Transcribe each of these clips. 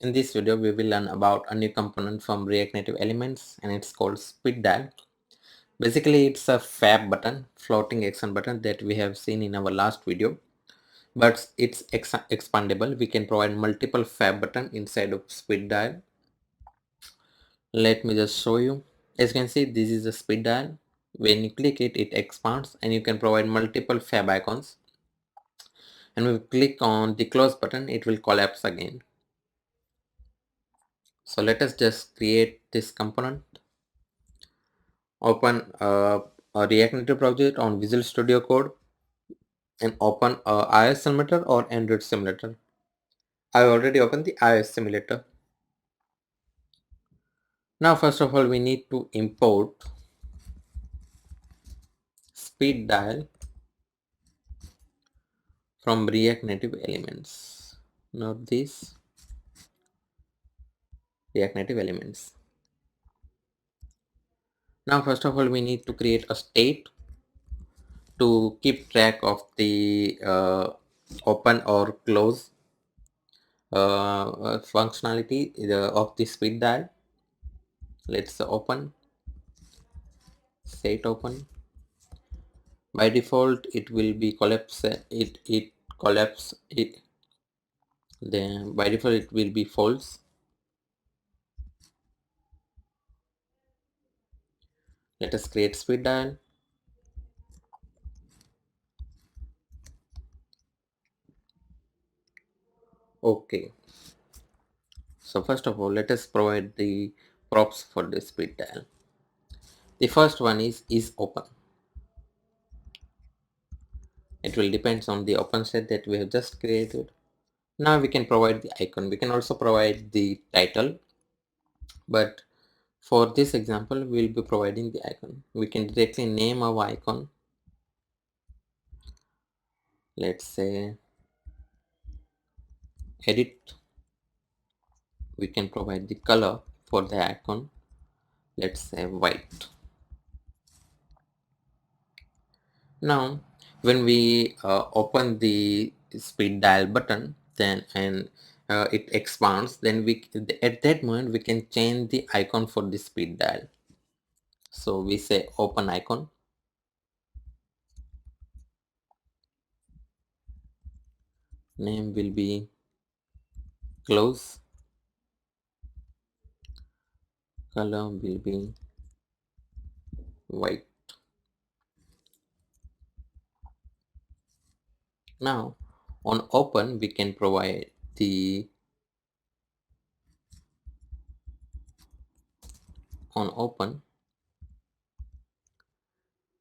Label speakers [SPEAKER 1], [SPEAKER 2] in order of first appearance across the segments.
[SPEAKER 1] In this video, we will learn about a new component from React Native Elements, and it's called Speed Dial. Basically, it's a fab button, floating action button that we have seen in our last video, but it's expandable. We can provide multiple fab button inside of Speed Dial. Let me just show you. As you can see, this is a Speed Dial. When you click it, it expands and you can provide multiple fab icons. And when we click on the close button, it will collapse again. So let us just create this component. Open a React Native project on Visual Studio Code and open a iOS simulator or Android simulator. I already opened the iOS simulator. Now first of all we need to import speed dial from React Native Elements. Not this, React Native Elements. Now first of all we need to create a state to keep track of the open or close functionality of the speed dial. Let's open, set open. By default it will be collapse, it collapse it, then by default it will be false. Let us create speed dial. Okay, so first of all let us provide the props for the speed dial. The first one is open. It will depends on the open state that we have just created. Now we can provide the icon. We can also provide the title, but for this example we will be providing the icon. We can directly name our icon. Let's say edit. We can provide the color for the icon. Let's say white. Now when we open the speed dial button then and it expands, then we at that moment we can change the icon for the speed dial. So we say open icon, name will be close, color will be white. Now on open we can provide the on open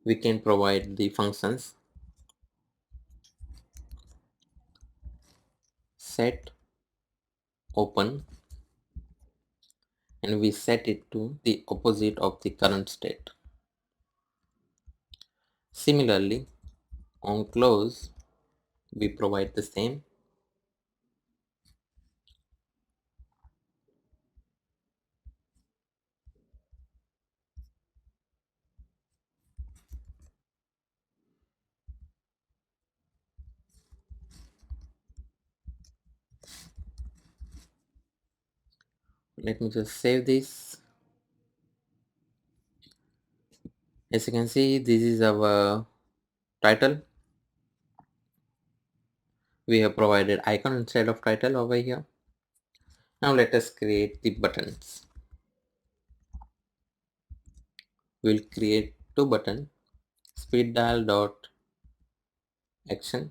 [SPEAKER 1] we can provide the functions set open, and we set it to the opposite of the current state. Similarly, on close we provide the same. Let me just save this. As you can see, this is our title. We have provided icon instead of title over here. Now let us create the buttons. We'll create two buttons, speed dial dot action.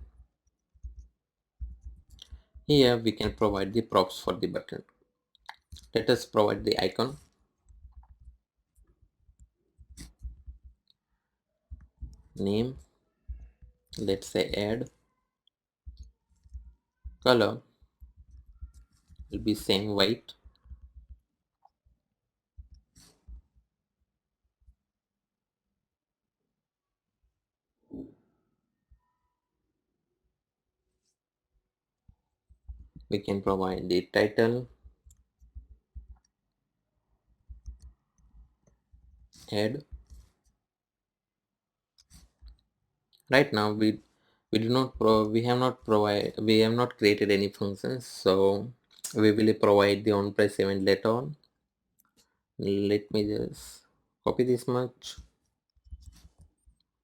[SPEAKER 1] Here we can provide the props for the button. Let us provide the icon, name, let's say add, color will be same white, we can provide the title, add. Right now we do not we have not created any functions, so We will provide the on press event later on. Let me just copy this much,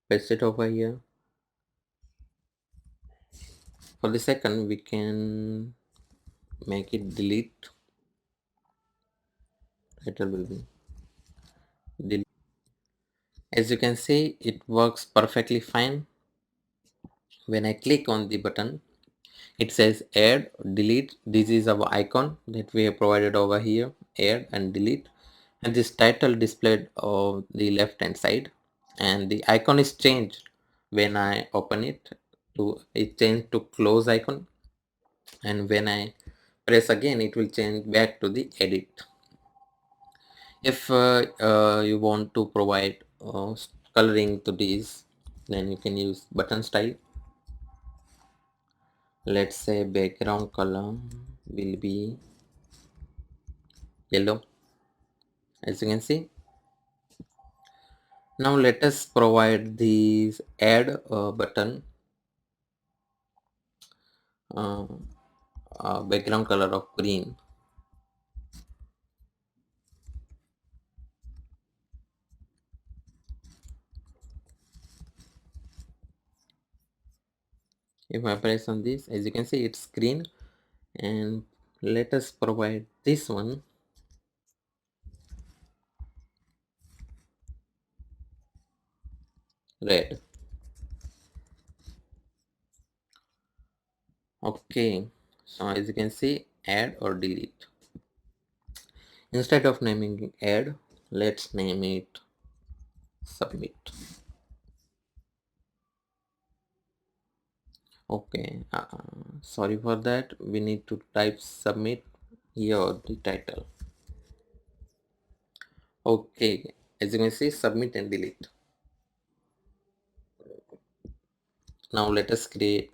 [SPEAKER 1] paste it over here. For the second, we can make it delete. Title will be delete. As you can see, it works perfectly fine. When I click on the button, it says add, delete. This is our icon that we have provided over here, add and delete, and this title displayed on the left hand side, and the icon is changed when I open it. To it changed to close icon, and when I press again it will change back to the edit. If you want to provide coloring to these, then you can use button style. Let's say background color will be yellow, as you can see. Now let us provide this add button uh, background color of green. If I press on this, as you can see, it's green. And let us provide this one red. Okay, so as you can see, add or delete. Instead of naming add, let's name it submit. Okay, sorry for that. We need to type submit here, the title. Okay, as you can see, submit and delete. Now let us create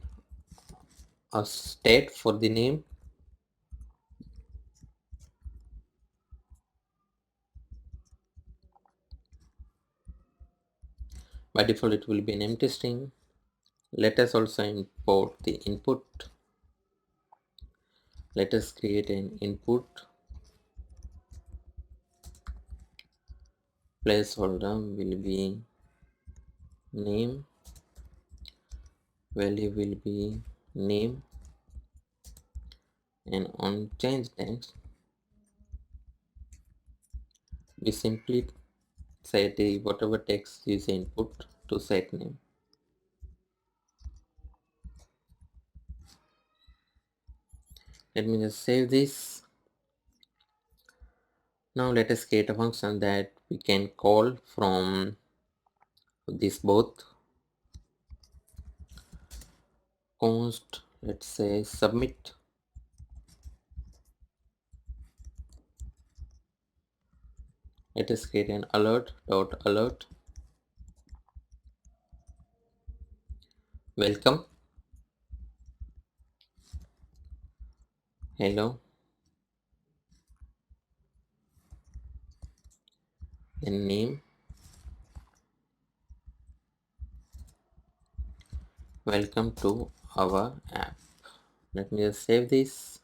[SPEAKER 1] a state for the name. By default, it will be an empty string. Let us also import the input. Let us create an input. Placeholder will be name. Value will be name. And on change text, we simply set whatever text is input to set name. Let me just save this. Now let us create a function that we can call from this both. Const, let's say submit. Let us create an alert. Welcome. Hello. And name. Welcome to our app. Let me just save this.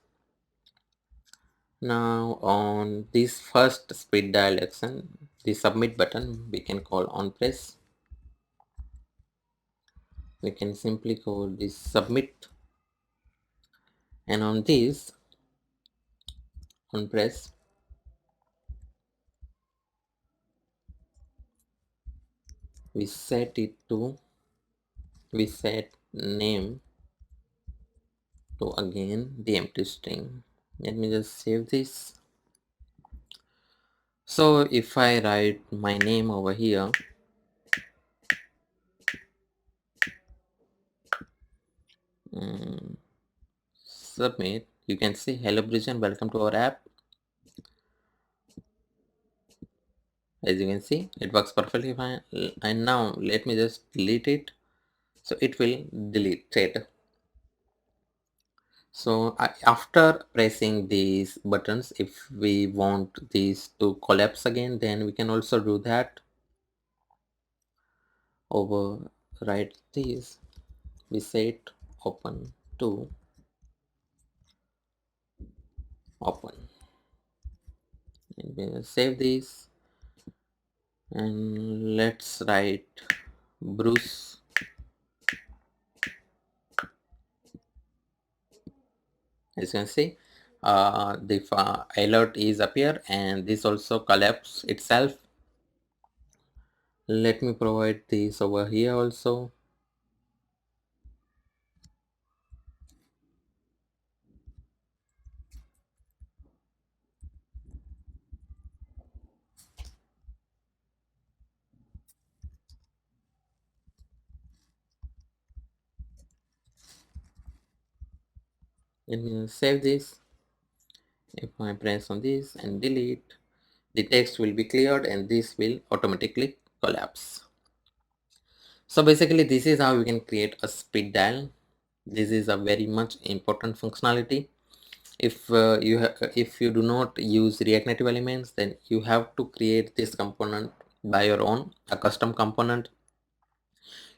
[SPEAKER 1] Now on this first speed dial action, the submit button we can call on press. We can simply call this submit, and on this on press we set name to again the empty string. Let me just save this. So if I write my name over here, submit, you can see hello Bridget, welcome to our app. As you can see, it works perfectly fine. And now let me just delete it, so it will delete it. So after pressing these buttons, if we want these to collapse again, then we can also do that. Overwrite these, we set open to, open, and we'll save this, and let's write Bruce. As you can see, the alert is appear, and this also collapse itself. Let me provide this over here also. Let me save this. If I press on this and delete, the text will be cleared and this will automatically collapse. So basically this is how we can create a speed dial. This is a very much important functionality. If if you do not use React Native Elements, then you have to create this component by your own, a custom component.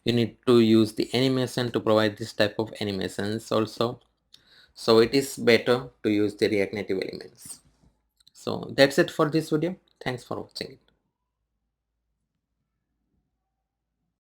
[SPEAKER 1] You need to use the animation to provide this type of animations also. So it is better to use the React Native Elements. So that's it for this video. Thanks for watching.